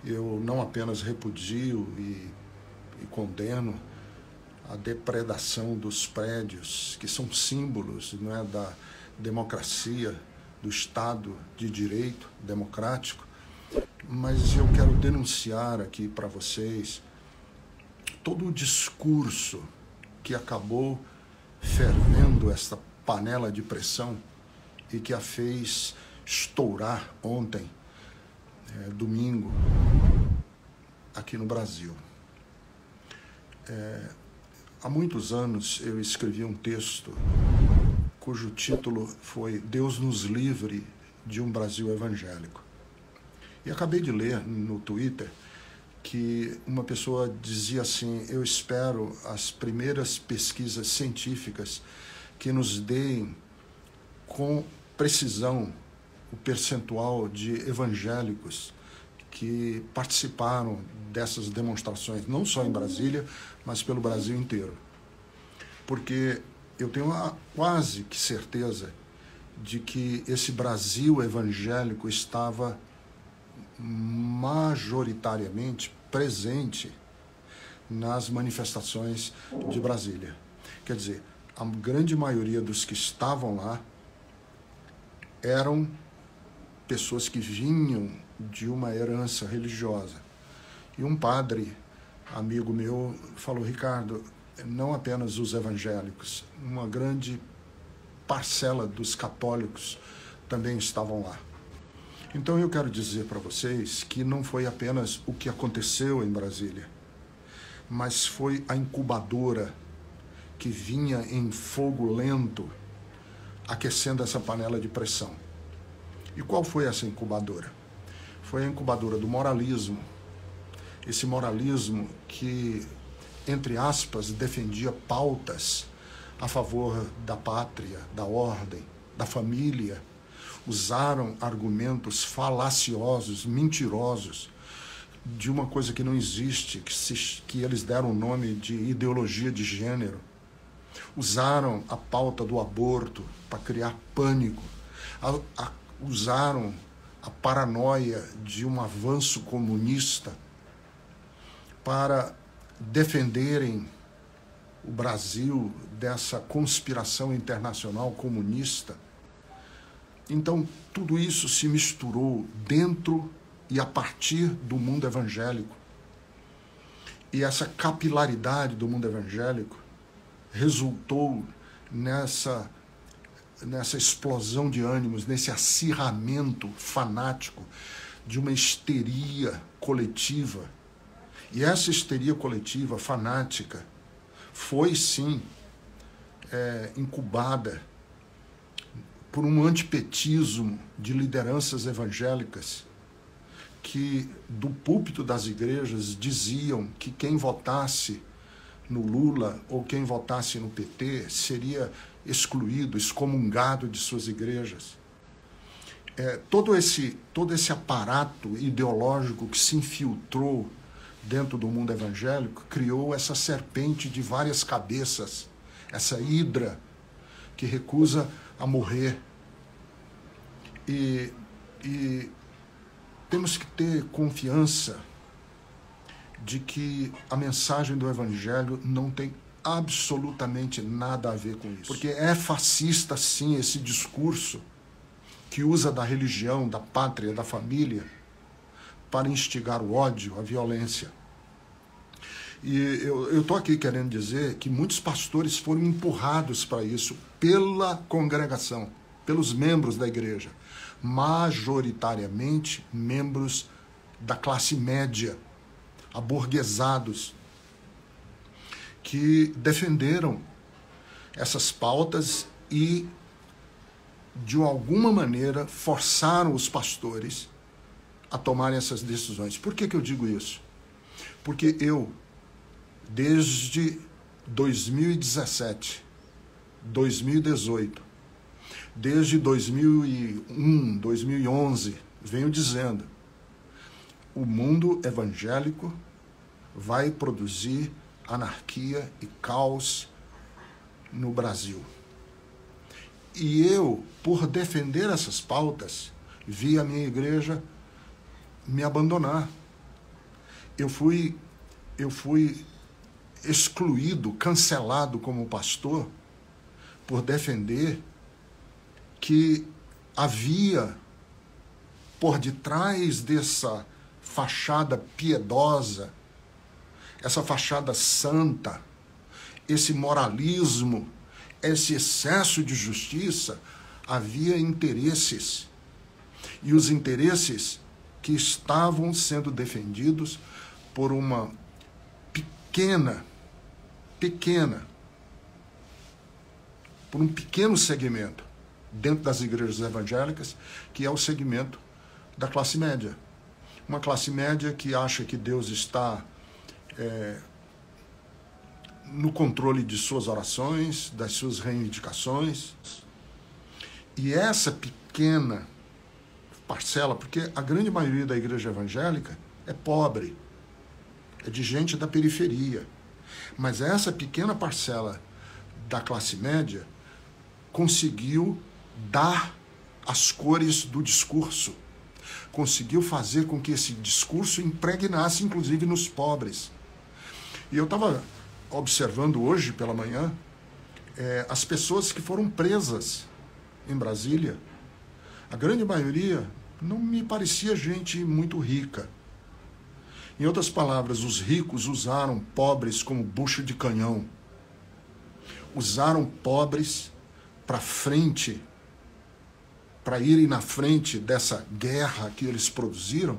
Eu não apenas repudio e condeno a depredação dos prédios, que são símbolos, não é, da democracia, do Estado de Direito democrático, mas eu quero denunciar aqui para vocês todo o discurso que acabou fervendo esta panela de pressão e que a fez estourar ontem, domingo, aqui no Brasil. Há muitos anos eu escrevi um texto cujo título foi Deus nos livre de um Brasil evangélico. E acabei de ler no Twitter que uma pessoa dizia assim: eu espero as primeiras pesquisas científicas que nos deem com precisão o percentual de evangélicos que participaram dessas demonstrações, não só em Brasília, mas pelo Brasil inteiro. Porque eu tenho quase que certeza de que esse Brasil evangélico estava majoritariamente presente nas manifestações de Brasília. Quer dizer, a grande maioria dos que estavam lá eram pessoas que vinham de uma herança religiosa. E um padre, amigo meu, falou: Ricardo, não apenas os evangélicos, uma grande parcela dos católicos também estavam lá. Então eu quero dizer para vocês que não foi apenas o que aconteceu em Brasília, mas foi a incubadora que vinha em fogo lento, aquecendo essa panela de pressão. E qual foi essa incubadora? Foi a incubadora do moralismo, esse moralismo que, entre aspas, defendia pautas a favor da pátria, da ordem, da família. Usaram argumentos falaciosos, mentirosos, de uma coisa que não existe, que eles deram o nome de ideologia de gênero. Usaram a pauta do aborto para criar pânico. Usaram a paranoia de um avanço comunista para defenderem o Brasil dessa conspiração internacional comunista. Então, tudo isso se misturou dentro e a partir do mundo evangélico. E essa capilaridade do mundo evangélico resultou nessa explosão de ânimos, nesse acirramento fanático de uma histeria coletiva. E essa histeria coletiva fanática foi, sim, incubada por um antipetismo de lideranças evangélicas que, do púlpito das igrejas, diziam que quem votasse no Lula ou quem votasse no PT seria excluído, excomungado de suas igrejas. Todo esse aparato ideológico que se infiltrou dentro do mundo evangélico criou essa serpente de várias cabeças, essa hidra que recusa a morrer. E temos que ter confiança de que a mensagem do Evangelho não tem absolutamente nada a ver com isso. Porque é fascista, sim, esse discurso que usa da religião, da pátria, da família para instigar o ódio, a violência. E eu estou aqui querendo dizer que muitos pastores foram empurrados para isso pela congregação, pelos membros da igreja, majoritariamente membros da classe média, aburguesados, que defenderam essas pautas e, de alguma maneira, forçaram os pastores a tomarem essas decisões. Por que eu digo isso? Porque eu, desde 2017, 2018, desde 2001, 2011, venho dizendo: o mundo evangélico vai produzir anarquia e caos no Brasil. E eu, por defender essas pautas, vi a minha igreja me abandonar, eu fui excluído, cancelado como pastor por defender que havia por detrás dessa fachada piedosa, essa fachada santa, esse moralismo, esse excesso de justiça, havia interesses. E os interesses que estavam sendo defendidos por uma por um pequeno segmento dentro das igrejas evangélicas, que é o segmento da classe média. Uma classe média que acha que Deus está no controle de suas orações, das suas reivindicações. E essa pequena parcela, porque a grande maioria da igreja evangélica é pobre, é de gente da periferia. Mas essa pequena parcela da classe média conseguiu dar as cores do discurso, conseguiu fazer com que esse discurso impregnasse, inclusive, nos pobres. E eu estava observando hoje pela manhã as pessoas que foram presas em Brasília. A grande maioria não me parecia gente muito rica. Em outras palavras, os ricos usaram pobres como bucha de canhão. Usaram pobres para frente, para irem na frente dessa guerra que eles produziram,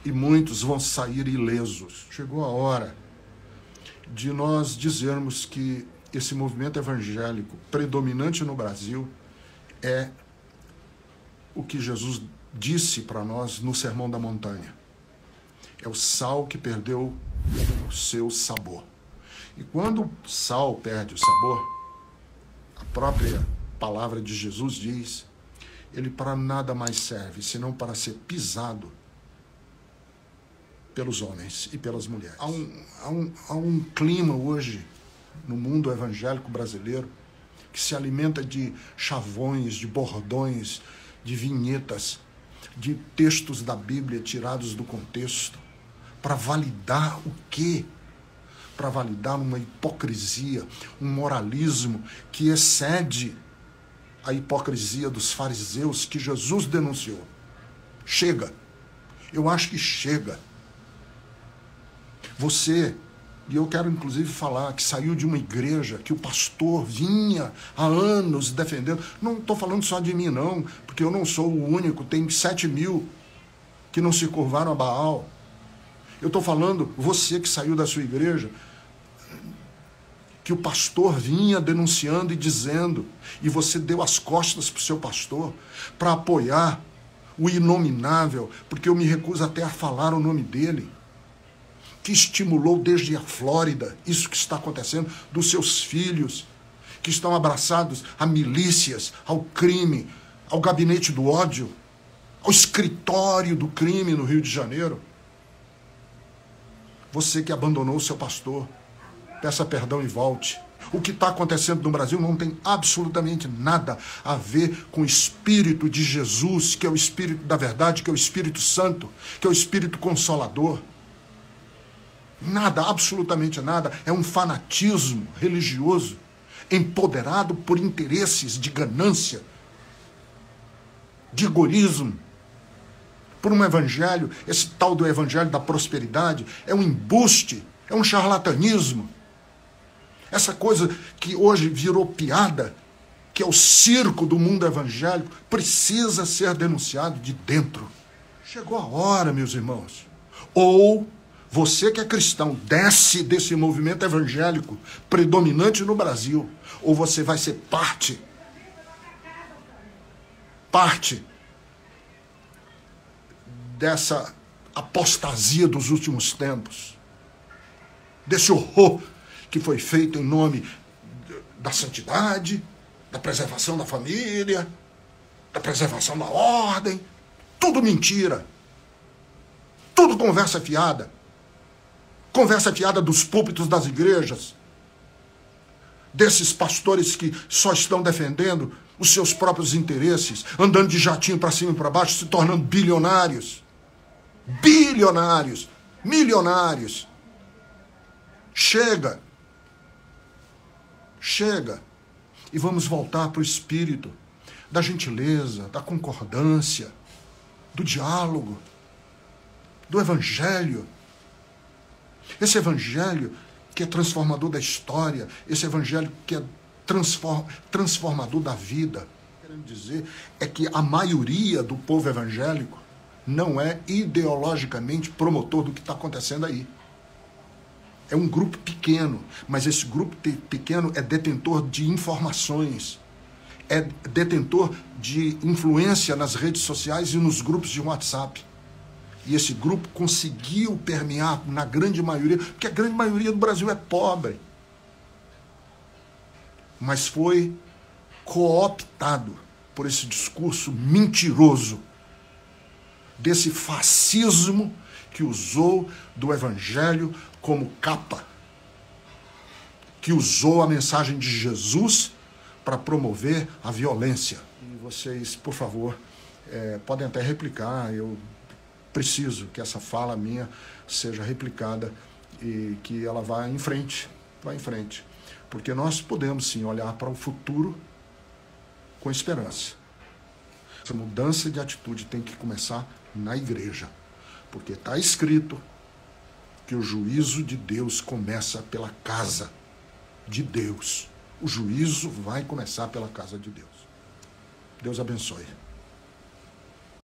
e muitos vão sair ilesos. Chegou a hora de nós dizermos que esse movimento evangélico predominante no Brasil é o que Jesus disse para nós no Sermão da Montanha. É o sal que perdeu o seu sabor. E quando o sal perde o sabor, a própria palavra de Jesus diz, ele para nada mais serve, senão para ser pisado pelos homens e pelas mulheres. Há um clima hoje no mundo evangélico brasileiro que se alimenta de chavões, de bordões, de vinhetas, de textos da Bíblia tirados do contexto, para validar o quê? Para validar uma hipocrisia, um moralismo que excede a hipocrisia dos fariseus que Jesus denunciou. Chega. Eu acho que chega. Você, e eu quero inclusive falar, que saiu de uma igreja que o pastor vinha há anos defendendo. Não estou falando só de mim, não, porque eu não sou o único. Tem 7.000 que não se curvaram a Baal. Eu estou falando, você que saiu da sua igreja, que o pastor vinha denunciando e dizendo, e você deu as costas para o seu pastor para apoiar o inominável, porque eu me recuso até a falar o nome dele, que estimulou desde a Flórida isso que está acontecendo, dos seus filhos, que estão abraçados a milícias, ao crime, ao gabinete do ódio, ao escritório do crime no Rio de Janeiro. Você que abandonou o seu pastor, peça perdão e volte. O que está acontecendo no Brasil não tem absolutamente nada a ver com o Espírito de Jesus, que é o Espírito da verdade, que é o Espírito Santo, que é o Espírito Consolador. Nada, absolutamente nada. É um fanatismo religioso, empoderado por interesses de ganância, de egoísmo, por um evangelho, esse tal do evangelho da prosperidade, é um embuste, é um charlatanismo. Essa coisa que hoje virou piada, que é o circo do mundo evangélico, precisa ser denunciado de dentro. Chegou a hora, meus irmãos. Ou você que é cristão, desce desse movimento evangélico predominante no Brasil, ou você vai ser parte dessa apostasia dos últimos tempos, desse horror que foi feito em nome da santidade, da preservação da família, da preservação da ordem. Tudo mentira. Tudo conversa fiada. Conversa fiada dos púlpitos das igrejas, desses pastores que só estão defendendo os seus próprios interesses, andando de jatinho para cima e para baixo, se tornando bilionários. Bilionários. milionários. Chega. Chega. E vamos voltar para o espírito da gentileza, da concordância, do diálogo, do evangelho. Esse evangelho que é transformador da história, esse evangelho que é transformador da vida. Querendo dizer é que a maioria do povo evangélico não é ideologicamente promotor do que está acontecendo aí. É um grupo pequeno, mas esse grupo pequeno é detentor de informações, é detentor de influência nas redes sociais e nos grupos de WhatsApp. E esse grupo conseguiu permear na grande maioria, porque a grande maioria do Brasil é pobre, mas foi cooptado por esse discurso mentiroso, desse fascismo que usou do evangelho como capa, que usou a mensagem de Jesus para promover a violência. E vocês, por favor, podem até replicar, eu preciso que essa fala minha seja replicada e que ela vá em frente, porque nós podemos sim olhar para o futuro com esperança. Essa mudança de atitude tem que começar na igreja, porque está escrito que o juízo de Deus começa pela casa de Deus. O juízo vai começar pela casa de Deus. Deus abençoe.